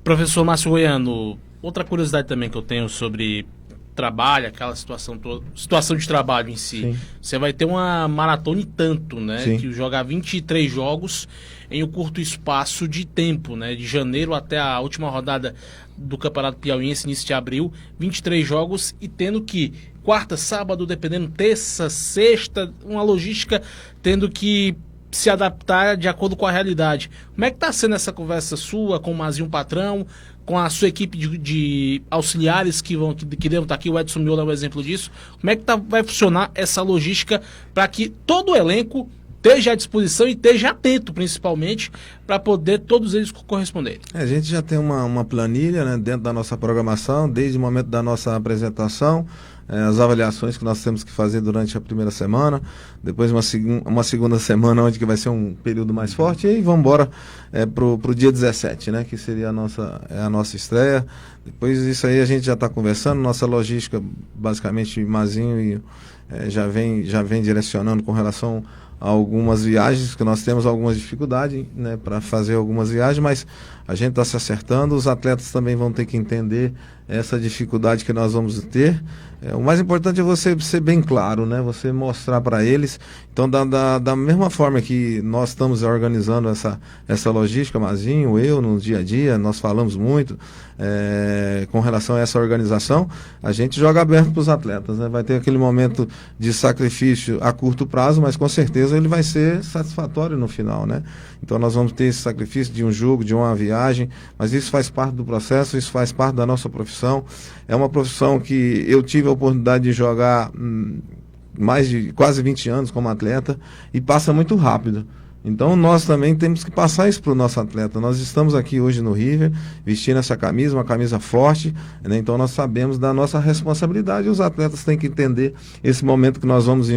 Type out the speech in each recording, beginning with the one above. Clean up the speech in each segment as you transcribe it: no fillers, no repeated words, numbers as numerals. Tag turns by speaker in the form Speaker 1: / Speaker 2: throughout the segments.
Speaker 1: Professor Márcio Goiano, outra curiosidade também que eu tenho sobre trabalho, aquela situação de trabalho em si.
Speaker 2: Sim.
Speaker 1: Você vai ter uma maratona e tanto, né?
Speaker 2: Sim.
Speaker 1: Que jogar 23 jogos em um curto espaço de tempo, né? De janeiro até a última rodada do Campeonato Piauiense, início de abril, 23 jogos e tendo que quarta, sábado, dependendo, terça, sexta, uma logística tendo que se adaptar de acordo com a realidade. Como é que está sendo essa conversa sua com o Mazinho Patrão, com a sua equipe de auxiliares que devam estar aqui? O Edson Miola é um exemplo disso. Como é que vai funcionar essa logística para que todo o elenco esteja à disposição e esteja atento, principalmente, para poder todos eles corresponderem?
Speaker 2: A gente já tem uma planilha, né, dentro da nossa programação, desde o momento da nossa apresentação, as avaliações que nós temos que fazer durante a primeira semana, depois uma segunda semana, onde que vai ser um período mais forte, e aí vamos embora para o dia 17, né, que seria a nossa estreia. Depois disso aí a gente já está conversando, nossa logística, basicamente, Mazinho já vem direcionando com relação a algumas viagens, que nós temos algumas dificuldades, né, para fazer algumas viagens, mas a gente está se acertando, os atletas também vão ter que entender essa dificuldade que nós vamos ter. O mais importante é você ser bem claro, né? Você mostrar para eles. Então, da mesma forma que nós estamos organizando essa logística, Mazinho, eu, no dia a dia, nós falamos muito com relação a essa organização, a gente joga aberto para os atletas, né? Vai ter aquele momento de sacrifício a curto prazo, mas com certeza ele vai ser satisfatório no final, né? Então, nós vamos ter esse sacrifício de um jogo, de uma viagem, mas isso faz parte do processo, isso faz parte da nossa profissão. É uma profissão que eu tive a oportunidade de jogar mais de quase 20 anos como atleta e passa muito rápido. Então nós também temos que passar isso para o nosso atleta. Nós estamos aqui hoje no River, vestindo essa camisa, uma camisa forte, né? Então nós sabemos da nossa responsabilidade e os atletas têm que entender esse momento que nós vamos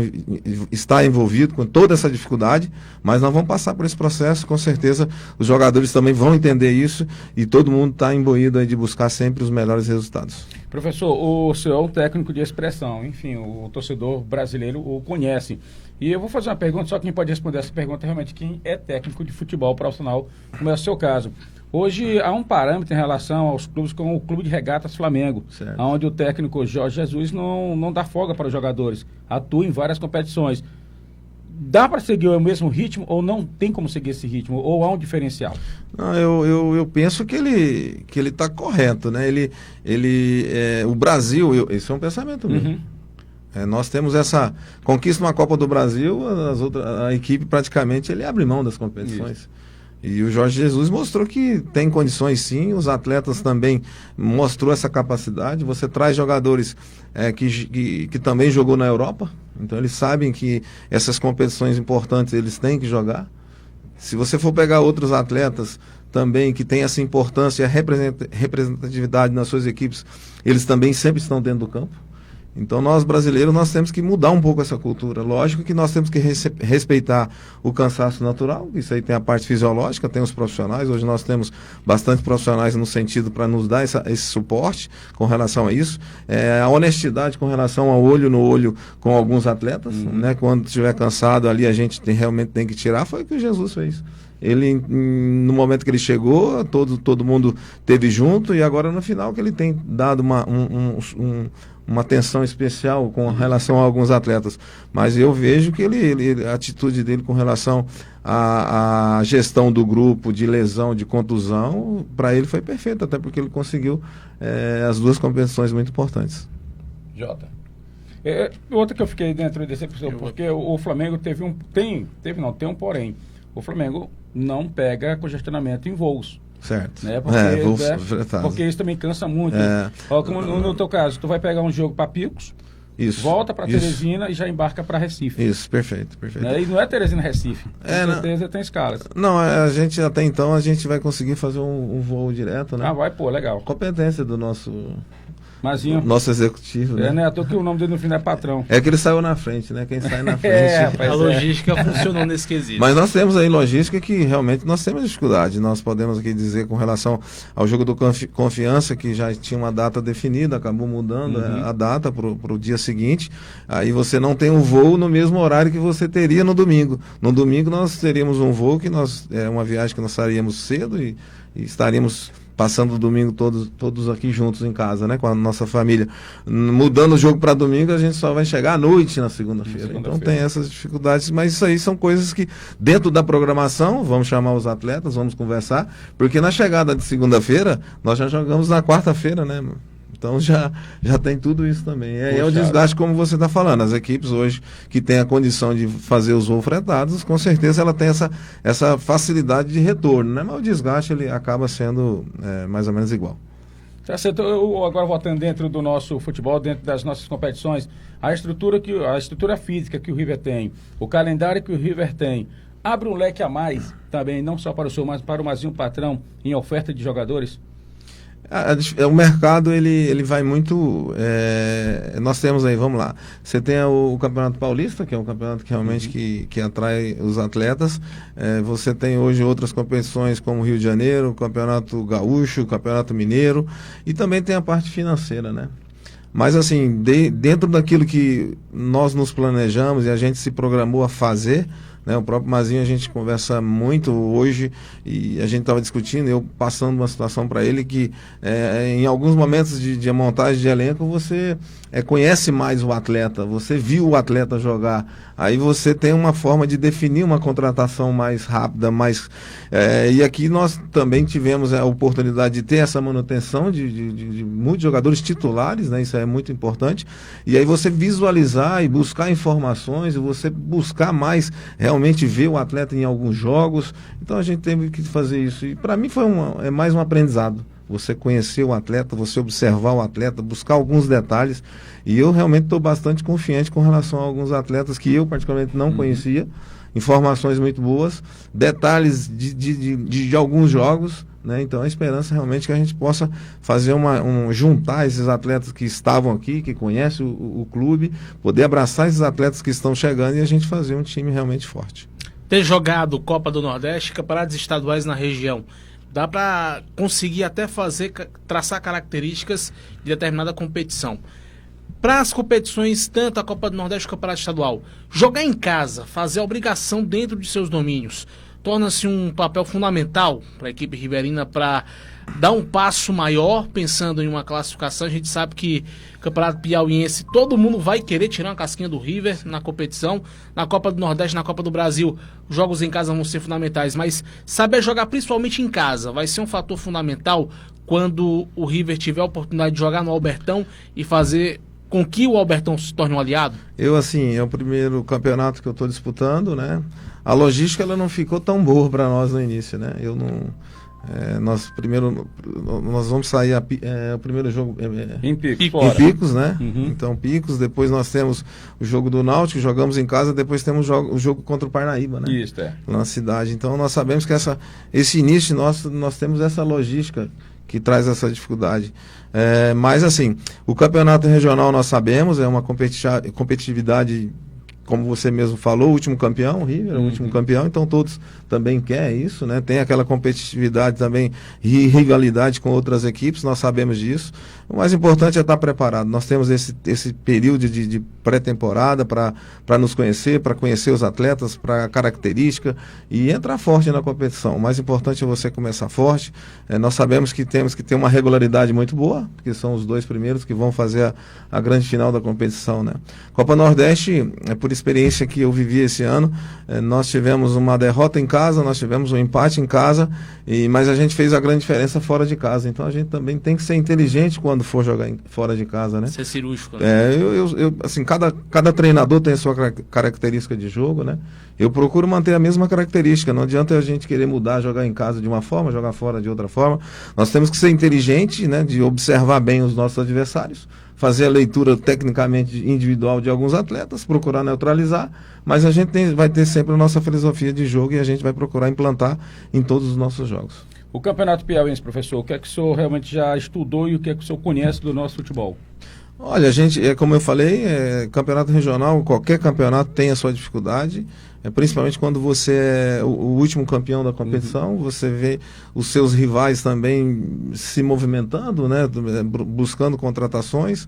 Speaker 2: estar envolvidos com toda essa dificuldade, mas nós vamos passar por esse processo, com certeza os jogadores também vão entender isso e todo mundo está imbuído aí de buscar sempre os melhores resultados.
Speaker 3: Professor, o senhor é um técnico de expressão, enfim, o torcedor brasileiro o conhece. E eu vou fazer uma pergunta, só quem pode responder essa pergunta é realmente quem é técnico de futebol profissional, como é o seu caso. Hoje há um parâmetro em relação aos clubes, como o Clube de Regatas Flamengo, onde o técnico Jorge Jesus não dá folga para os jogadores, atua em várias competições. Dá para seguir o mesmo ritmo ou não tem como seguir esse ritmo? Ou há um diferencial?
Speaker 2: Não, eu penso que ele está correto, né? O Brasil, esse é um pensamento meu.
Speaker 3: Uhum.
Speaker 2: Nós temos essa conquista uma Copa do Brasil, a equipe praticamente ele abre mão das competições. Isso. E o Jorge Jesus mostrou que tem condições sim, os atletas também mostrou essa capacidade. Você traz jogadores que também jogou na Europa, então eles sabem que essas competições importantes eles têm que jogar. Se você for pegar outros atletas também que têm essa importância e a representatividade nas suas equipes, eles também sempre estão dentro do campo. Então nós brasileiros nós temos que mudar um pouco essa cultura. Lógico que nós temos que respeitar o cansaço natural, isso aí tem a parte fisiológica, tem os profissionais, hoje nós temos bastante profissionais no sentido para nos dar esse suporte com relação a isso. A honestidade com relação ao olho no olho com alguns atletas, né? Quando estiver cansado ali a gente realmente tem que tirar, foi o que o Jesus fez. Ele, no momento que ele chegou, todo mundo teve junto e agora no final que ele tem dado uma atenção especial com relação a alguns atletas. Mas eu vejo que a atitude dele com relação à gestão do grupo, de lesão, de contusão, para ele foi perfeita, até porque ele conseguiu as duas competições muito importantes.
Speaker 3: Jota. Outra que eu fiquei dentro desse episódio, porque o Flamengo tem um porém. O Flamengo não pega congestionamento em voos.
Speaker 2: Certo.
Speaker 3: Né? Porque isso também cansa muito. Como no teu caso, tu vai pegar um jogo para Picos, volta para Teresina e já embarca para Recife.
Speaker 2: Isso, perfeito.
Speaker 3: Né? E não é Teresina Recife. Com certeza tem escalas.
Speaker 2: Não, a gente até então a gente vai conseguir fazer um voo direto, né?
Speaker 3: Legal.
Speaker 2: Competência do nosso
Speaker 3: nosso
Speaker 2: executivo, né?
Speaker 3: Não é à toa que o nome dele no fim é patrão.
Speaker 2: É que ele saiu na frente, né? Quem sai na frente.
Speaker 1: A logística funcionou nesse quesito.
Speaker 2: Mas nós temos aí logística que realmente nós temos dificuldade. Nós podemos aqui dizer com relação ao jogo do Confiança, que já tinha uma data definida, acabou mudando a data para o dia seguinte. Aí você não tem um voo no mesmo horário que você teria no domingo. No domingo nós teríamos um voo uma viagem que nós saíríamos cedo e estaríamos passando o domingo todos aqui juntos em casa, né? Com a nossa família. Mudando o jogo para domingo, a gente só vai chegar à noite na segunda-feira. Então tem essas dificuldades, mas isso aí são coisas que, dentro da programação, vamos chamar os atletas, vamos conversar, porque na chegada de segunda-feira, nós já jogamos na quarta-feira, né? Então já tem tudo isso também. É o desgaste, como você está falando. As equipes hoje que têm a condição de fazer os voos fretados, com certeza ela tem essa facilidade de retorno, né? Mas o desgaste ele acaba sendo mais ou menos igual.
Speaker 3: Tá certo. Eu agora voltando dentro do nosso futebol, dentro das nossas competições, a estrutura física que o River tem, o calendário que o River tem, abre um leque a mais também, não só para o senhor, mas para o Mazinho Patrão, em oferta de jogadores?
Speaker 2: O mercado ele vai muito. Nós temos aí, vamos lá. Você tem o Campeonato Paulista, que é um campeonato que realmente que atrai os atletas. Você tem hoje outras competições como o Rio de Janeiro, o Campeonato Gaúcho, o Campeonato Mineiro, e também tem a parte financeira, né? Mas assim, dentro daquilo que nós nos planejamos e a gente se programou a fazer, né, o próprio Mazinho, a gente conversa muito hoje e a gente estava discutindo, eu passando uma situação para ele que em alguns momentos de montagem de elenco você conhece mais o atleta, você viu o atleta jogar, aí você tem uma forma de definir uma contratação mais rápida, e aqui nós também tivemos a oportunidade de ter essa manutenção de muitos jogadores titulares, né, isso é muito importante, e aí você visualizar e buscar informações, e você buscar mais realmente ver o atleta em alguns jogos. Então a gente teve que fazer isso. E para mim foi mais um aprendizado. Você conhecer o atleta, você observar o atleta, buscar alguns detalhes. E eu realmente estou bastante confiante com relação a alguns atletas que eu particularmente não conhecia. Informações muito boas, detalhes de alguns jogos, né? Então a esperança realmente é que a gente possa fazer juntar esses atletas que estavam aqui, que conhecem o clube, poder abraçar esses atletas que estão chegando e a gente fazer um time realmente forte.
Speaker 1: Ter jogado Copa do Nordeste, campeonatos estaduais na região, dá para conseguir até traçar características de determinada competição. Para as competições, tanto a Copa do Nordeste como o Campeonato Estadual, jogar em casa, fazer a obrigação dentro de seus domínios, torna-se um papel fundamental para a equipe riverina para dar um passo maior, pensando em uma classificação. A gente sabe que Campeonato Piauiense, todo mundo vai querer tirar uma casquinha do River na competição. Na Copa do Nordeste, na Copa do Brasil, jogos em casa vão ser fundamentais, mas saber jogar principalmente em casa vai ser um fator fundamental quando o River tiver a oportunidade de jogar no Albertão e fazer com que o Albertão se torne um aliado?
Speaker 2: É o primeiro campeonato que eu estou disputando, né? A logística ela não ficou tão boa para nós no início, né? Nós vamos sair o primeiro jogo
Speaker 3: em
Speaker 2: Picos, né? Então Picos, depois nós temos o jogo do Náutico, jogamos em casa, depois temos o jogo contra o Parnaíba, né?
Speaker 3: Isso,
Speaker 2: na cidade. Então nós sabemos que esse início nós temos essa logística que traz essa dificuldade. Mas assim, o campeonato regional nós sabemos, é uma competitividade, como você mesmo falou, o último campeão, o River, o último campeão, então todos também querem isso, né? Tem aquela competitividade também e rivalidade com outras equipes, nós sabemos disso. O mais importante é estar preparado. Nós temos esse período de pré-temporada para nos conhecer, para conhecer os atletas, para a característica e entrar forte na competição. O mais importante é você começar forte. Nós sabemos que temos que ter uma regularidade muito boa, porque são os dois primeiros que vão fazer a grande final da competição, né? Copa Nordeste, por experiência que eu vivi esse ano, nós tivemos uma derrota em casa, nós tivemos um empate em casa, mas a gente fez a grande diferença fora de casa. Então a gente também tem que ser inteligente quando for jogar fora de casa, né?
Speaker 1: Ser cirúrgico, né?
Speaker 2: Assim, cada treinador tem a sua característica de jogo, né? Eu procuro manter a mesma característica. Não adianta a gente querer mudar, jogar em casa de uma forma, jogar fora de outra forma. Nós temos que ser inteligente, né? De observar bem os nossos adversários, fazer a leitura tecnicamente individual de alguns atletas, procurar neutralizar, mas a gente vai ter sempre a nossa filosofia de jogo e a gente vai procurar implantar em todos os nossos jogos.
Speaker 3: O Campeonato Piauiense, professor, o que é que o senhor realmente já estudou e o que é que o senhor conhece do nosso futebol?
Speaker 2: Olha, como eu falei, campeonato regional, qualquer campeonato tem a sua dificuldade. principalmente quando você é o último campeão da competição, você vê os seus rivais também se movimentando, né, buscando contratações.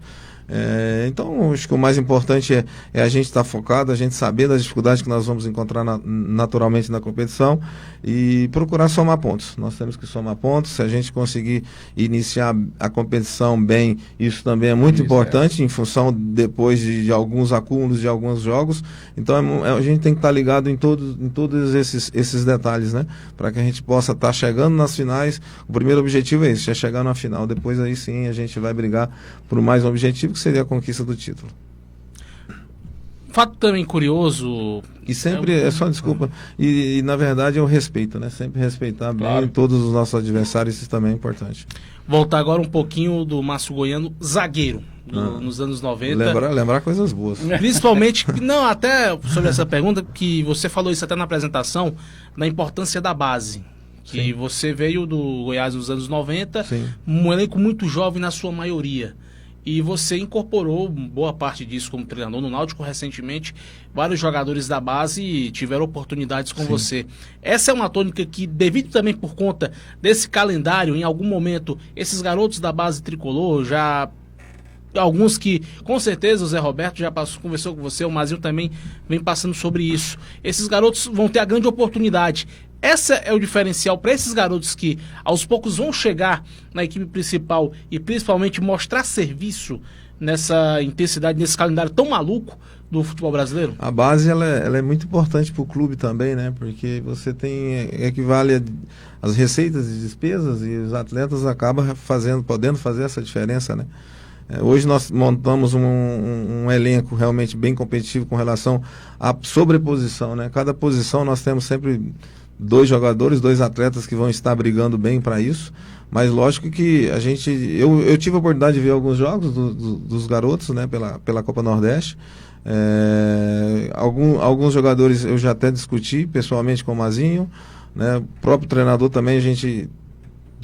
Speaker 2: Então, acho que o mais importante é a gente estar focado, a gente saber das dificuldades que nós vamos encontrar naturalmente na competição e procurar somar pontos. Nós temos que somar pontos. Se a gente conseguir iniciar a competição bem, isso também é muito importante, em função depois de alguns acúmulos de alguns jogos. Então, a gente tem que estar ligado em todos esses detalhes, né? Para que a gente possa estar chegando nas finais. O primeiro objetivo é esse, é chegar na final. Depois aí sim a gente vai brigar por mais um objetivo, que seria a conquista do título.
Speaker 1: Fato também curioso...
Speaker 2: E sempre, só desculpa, e na verdade é o respeito, né? Sempre respeitar bem todos os nossos adversários, isso também é importante.
Speaker 1: Voltar agora um pouquinho do Márcio Goiano, zagueiro, nos anos 90.
Speaker 2: Lembrar coisas boas.
Speaker 1: Principalmente, não, até sobre essa pergunta, que você falou isso até na apresentação, da importância da base. Que Sim. Você veio do Goiás nos anos 90, Sim. Um elenco muito jovem na sua maioria. E você incorporou boa parte disso como treinador no Náutico recentemente. Vários jogadores da base tiveram oportunidades com Sim. você. Essa é uma tônica que, devido também por conta desse calendário, em algum momento, esses garotos da base tricolor já... Alguns que, com certeza, o Zé Roberto já conversou com você, o Mazinho também vem passando sobre isso. Esses garotos vão ter a grande oportunidade. Esse é o diferencial para esses garotos que, aos poucos, vão chegar na equipe principal e, principalmente, mostrar serviço nessa intensidade, nesse calendário tão maluco do futebol brasileiro?
Speaker 2: A base ela é muito importante para o clube também, né? Porque você tem, equivale às receitas e despesas, e os atletas acabam podendo fazer essa diferença, né? Hoje nós montamos um elenco realmente bem competitivo com relação à sobreposição, né? Cada posição nós temos sempre 2 jogadores, 2 atletas que vão estar brigando bem para isso, mas lógico que eu tive a oportunidade de ver alguns jogos dos garotos, né, pela Copa Nordeste. Alguns jogadores eu já até discuti pessoalmente com o Mazinho, né? O próprio treinador também a gente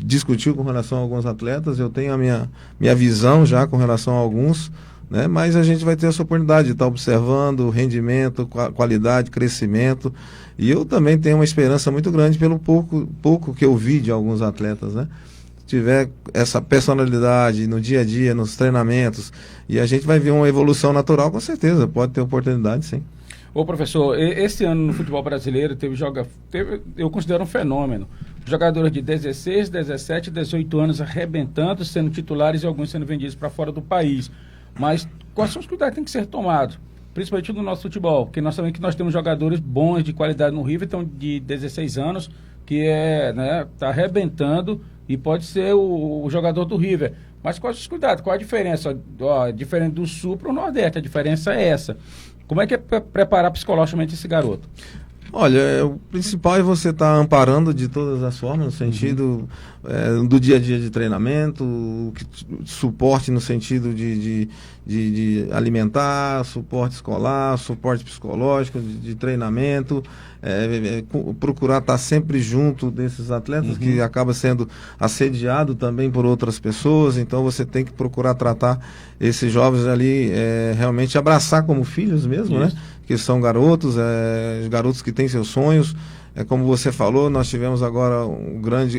Speaker 2: discutiu com relação a alguns atletas. Eu tenho a minha visão já com relação a alguns, né? Mas a gente vai ter essa oportunidade de estar observando rendimento, qualidade, crescimento, e eu também tenho uma esperança muito grande pelo pouco que eu vi de alguns atletas, né? Se tiver essa personalidade no dia a dia, nos treinamentos, e a gente vai ver uma evolução natural, com certeza, pode ter oportunidade, sim.
Speaker 3: Ô professor, esse ano no futebol brasileiro eu considero um fenômeno. Jogadores de 16, 17, 18 anos arrebentando, sendo titulares e alguns sendo vendidos para fora do país. Mas quais são os cuidados que tem que ser tomados? Principalmente no nosso futebol, porque nós sabemos que nós temos jogadores bons de qualidade no River, então de 16 anos, que tá arrebentando e pode ser o jogador do River. Mas quais os cuidados? Qual a diferença? Diferente do Sul para o Nordeste, a diferença é essa. Como é que é preparar psicologicamente esse garoto?
Speaker 2: Olha, o principal é você estar amparando de todas as formas, no sentido do dia a dia de treinamento, suporte no sentido de alimentar, suporte escolar, suporte psicológico, de treinamento, procurar estar sempre junto desses atletas, que acaba sendo assediado também por outras pessoas. Então você tem que procurar tratar esses jovens ali, realmente abraçar como filhos mesmo, né? Que são garotos, garotos que têm seus sonhos. Como você falou, nós tivemos agora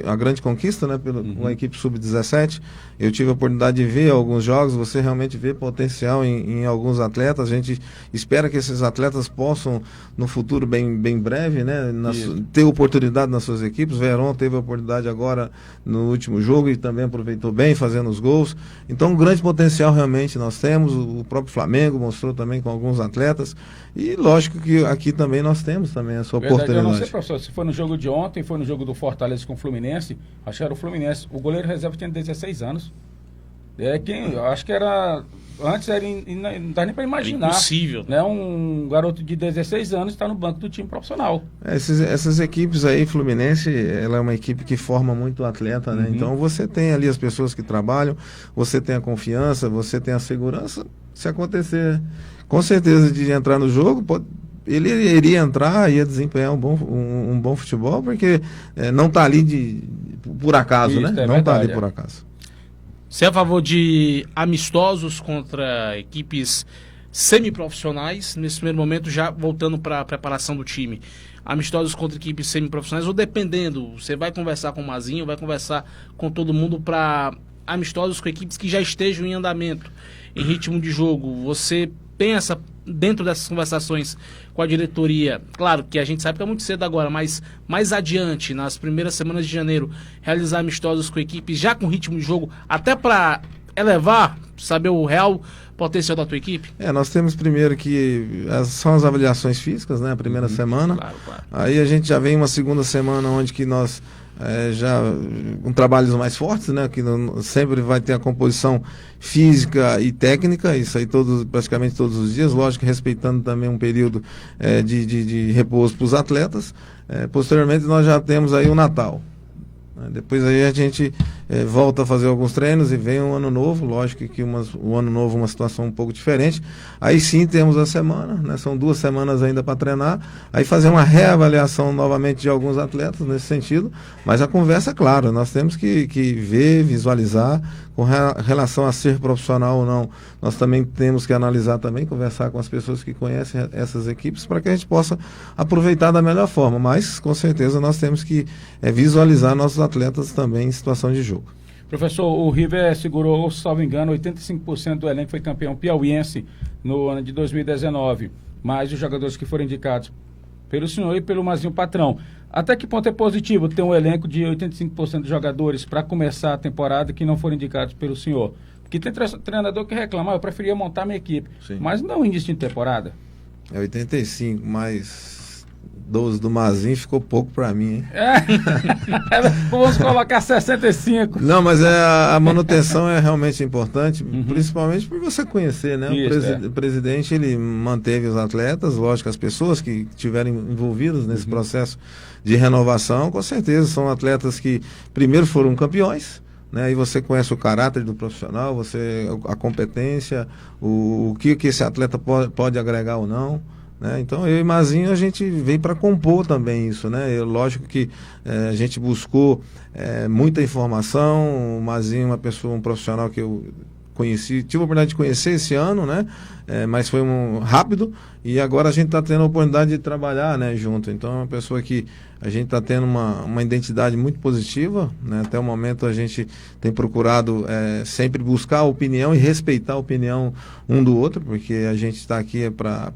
Speaker 2: a grande conquista, né, com a equipe sub-17. Eu tive a oportunidade de ver alguns jogos, você realmente vê potencial em alguns atletas. A gente espera que esses atletas possam, no futuro bem breve, né, ter oportunidade nas suas equipes. O Verón teve a oportunidade agora no último jogo e também aproveitou bem, fazendo os gols. Então, um grande potencial realmente nós temos. O próprio Flamengo mostrou também com alguns atletas. E lógico que aqui também nós temos também essa oportunidade.
Speaker 3: Eu não sei, professor, se foi no jogo de ontem, foi no jogo do Fortaleza com o Fluminense, acho que era o Fluminense, o goleiro reserva tinha 16 anos. Acho que era, antes não dá nem para imaginar.
Speaker 1: É impossível.
Speaker 3: Né, um garoto de 16 anos está no banco do time profissional.
Speaker 2: Essas equipes aí, Fluminense, ela é uma equipe que forma muito atleta, né? Então você tem ali as pessoas que trabalham, você tem a confiança, você tem a segurança. Se acontecer, com certeza, de entrar no jogo, ele iria entrar, ia desempenhar um bom futebol, porque não está ali por acaso, né? Não está ali por acaso.
Speaker 1: Você é a favor de amistosos contra equipes semiprofissionais, nesse primeiro momento já voltando para a preparação do time. Amistosos contra equipes semiprofissionais, ou dependendo, você vai conversar com o Mazinho, vai conversar com todo mundo para amistosos com equipes que já estejam em andamento, em ritmo de jogo. Você pensa dentro dessas conversações com a diretoria, claro que a gente sabe que é muito cedo agora, mas mais adiante, nas primeiras semanas de janeiro, realizar amistosos com equipes já com ritmo de jogo, até para elevar, saber o real potencial da tua equipe?
Speaker 2: Nós temos primeiro que são as avaliações físicas, né? A primeira semana.
Speaker 1: Claro.
Speaker 2: Aí a gente já vem uma segunda semana onde que nós já com trabalhos mais fortes, né? Que sempre vai ter a composição física e técnica, isso aí praticamente todos os dias, lógico, respeitando também um período de repouso para os atletas. Posteriormente nós já temos aí o Natal. Depois aí a gente volta a fazer alguns treinos e vem um ano novo, lógico que o ano novo é uma situação um pouco diferente. Aí sim temos a semana, né? São 2 semanas ainda para treinar, aí fazer uma reavaliação novamente de alguns atletas nesse sentido, mas a conversa, claro, nós temos que ver, visualizar, com relação a ser profissional ou não, nós também temos que analisar também, conversar com as pessoas que conhecem essas equipes para que a gente possa aproveitar da melhor forma, mas com certeza nós temos que visualizar nossos atletas também em situação de jogo.
Speaker 3: Professor, o River segurou, se salvo engano, 85% do elenco foi campeão piauiense no ano de 2019, mas os jogadores que foram indicados pelo senhor e pelo Mazinho Patrão. Até que ponto é positivo ter um elenco de 85% de jogadores para começar a temporada que não foram indicados pelo senhor? Porque tem treinador que reclama, eu preferia montar minha equipe, sim, mas não início de temporada.
Speaker 2: 85, mas 12 do Mazinho ficou pouco para mim, hein?
Speaker 3: Vamos colocar 65.
Speaker 2: Não, mas a manutenção é realmente importante, principalmente por você conhecer, né? Isso, o presidente, ele manteve os atletas, lógico, as pessoas que estiverem envolvidas nesse processo de renovação, com certeza são atletas que primeiro foram campeões, né? Aí você conhece o caráter do profissional, a competência, o que esse atleta pode agregar ou não. Então eu e Mazinho a gente veio para compor também isso, né? Lógico que a gente buscou muita informação. O Mazinho é um profissional que eu tive a oportunidade de conhecer esse ano, né? Mas foi rápido, e agora a gente está tendo a oportunidade de trabalhar, né, junto. Então é uma pessoa que a gente está tendo uma identidade muito positiva, né? Até o momento a gente tem procurado sempre buscar a opinião e respeitar a opinião um do outro, porque a gente está aqui para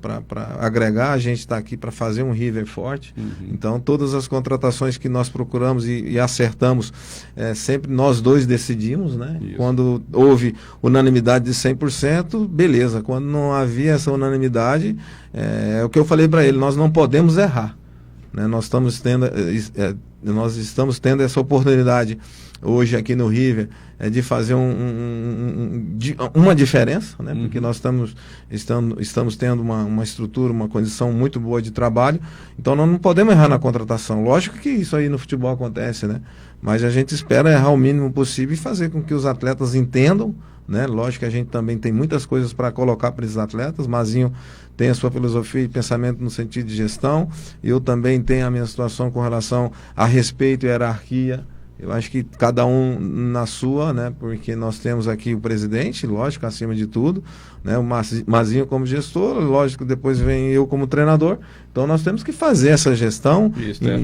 Speaker 2: agregar, a gente está aqui para fazer um River forte. Então todas as contratações que nós procuramos e acertamos, sempre nós dois decidimos, né? Isso. Quando houve unanimidade de 100%, beleza. Quando não havia essa unanimidade, é o que eu falei para ele, nós não podemos errar, né? Nós estamos tendo essa oportunidade hoje aqui no River de fazer uma diferença, né? Porque nós estamos tendo uma estrutura, uma condição muito boa de trabalho, então nós não podemos errar na contratação. Lógico que isso aí no futebol acontece, né? Mas a gente espera errar o mínimo possível e fazer com que os atletas entendam, né? Lógico que a gente também tem muitas coisas para colocar para esses atletas. Mazinho tem a sua filosofia e pensamento no sentido de gestão, eu também tenho a minha situação com relação a respeito e hierarquia. Eu acho que cada um na sua, né? Porque nós temos aqui o presidente, lógico, acima de tudo, né? O Mazinho como gestor, lógico, depois vem eu como treinador. Então nós temos que fazer essa gestão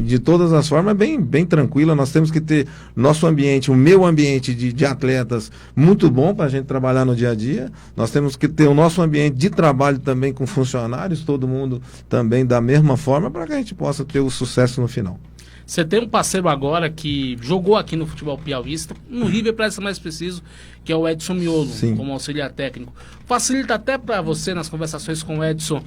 Speaker 2: de todas as formas bem tranquila. Nós temos que ter nosso ambiente, o meu ambiente de atletas muito bom para a gente trabalhar no dia a dia. Nós temos que ter o nosso ambiente de trabalho também com funcionários, todo mundo também da mesma forma, para que a gente possa ter o sucesso no final.
Speaker 1: Você tem um parceiro agora que jogou aqui no futebol piauista, no River para ser mais preciso, que é o Edson Miolo, como auxiliar técnico. Facilita até para você, nas conversações com o Edson,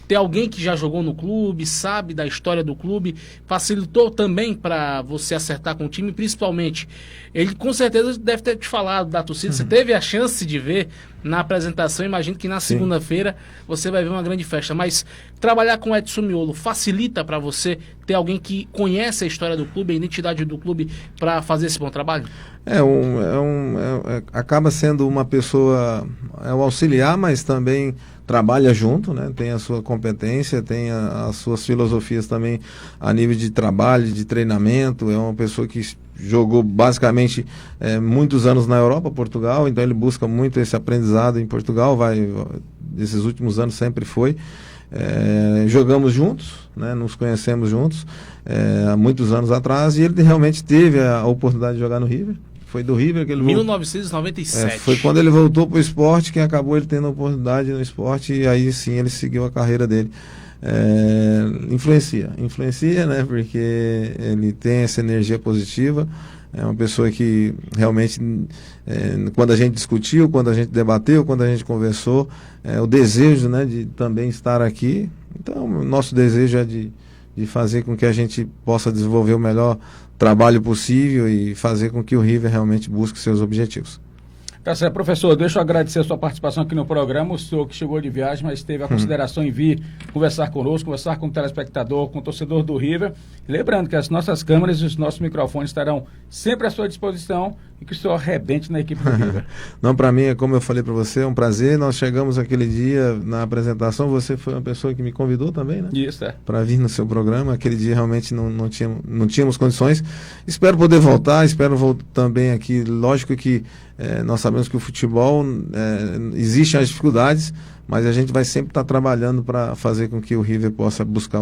Speaker 1: ter alguém que já jogou no clube, sabe da história do clube. Facilitou também para você acertar com o time, principalmente. Ele com certeza deve ter te falado da torcida. Você teve a chance de ver na apresentação. Imagino que na segunda-feira você vai ver uma grande festa. Mas trabalhar com o Edson Miolo facilita para você ter alguém que conhece a história do clube, a identidade do clube, para fazer esse bom trabalho?
Speaker 2: Acaba sendo uma pessoa, o auxiliar, mas também trabalha junto, né? Tem a sua competência, tem as suas filosofias também a nível de trabalho, de treinamento. É uma pessoa que jogou basicamente muitos anos na Europa, Portugal, então ele busca muito esse aprendizado em Portugal, esses últimos anos sempre foi. Jogamos juntos, né, nos conhecemos juntos há muitos anos atrás, e ele realmente teve a oportunidade de jogar no River. Foi do River que ele voltou.
Speaker 1: 1997.
Speaker 2: Foi quando ele voltou para o esporte que acabou ele tendo a oportunidade no esporte, e aí sim ele seguiu a carreira dele. Influencia, né, porque ele tem essa energia positiva. É uma pessoa que realmente, quando a gente discutiu, quando a gente debateu, quando a gente conversou, o desejo, né, de também estar aqui. Então, o nosso desejo é de fazer com que a gente possa desenvolver o melhor trabalho possível e fazer com que o River realmente busque seus objetivos.
Speaker 3: Tá certo, professor, deixa eu agradecer a sua participação aqui no programa. O senhor que chegou de viagem, mas teve a consideração em vir conversar conosco, conversar com o telespectador, com o torcedor do River. Lembrando que as nossas câmeras e os nossos microfones estarão sempre à sua disposição e que o senhor arrebente na equipe do River.
Speaker 2: Não, para mim, como eu falei para você, é um prazer. Nós chegamos aquele dia na apresentação, você foi uma pessoa que me convidou também, né?
Speaker 3: Isso,
Speaker 2: para vir no seu programa. Aquele dia realmente não tínhamos condições. Espero poder voltar, também aqui. Lógico que nós sabemos que o futebol existem as dificuldades, mas a gente vai sempre estar trabalhando para fazer com que o River possa buscar os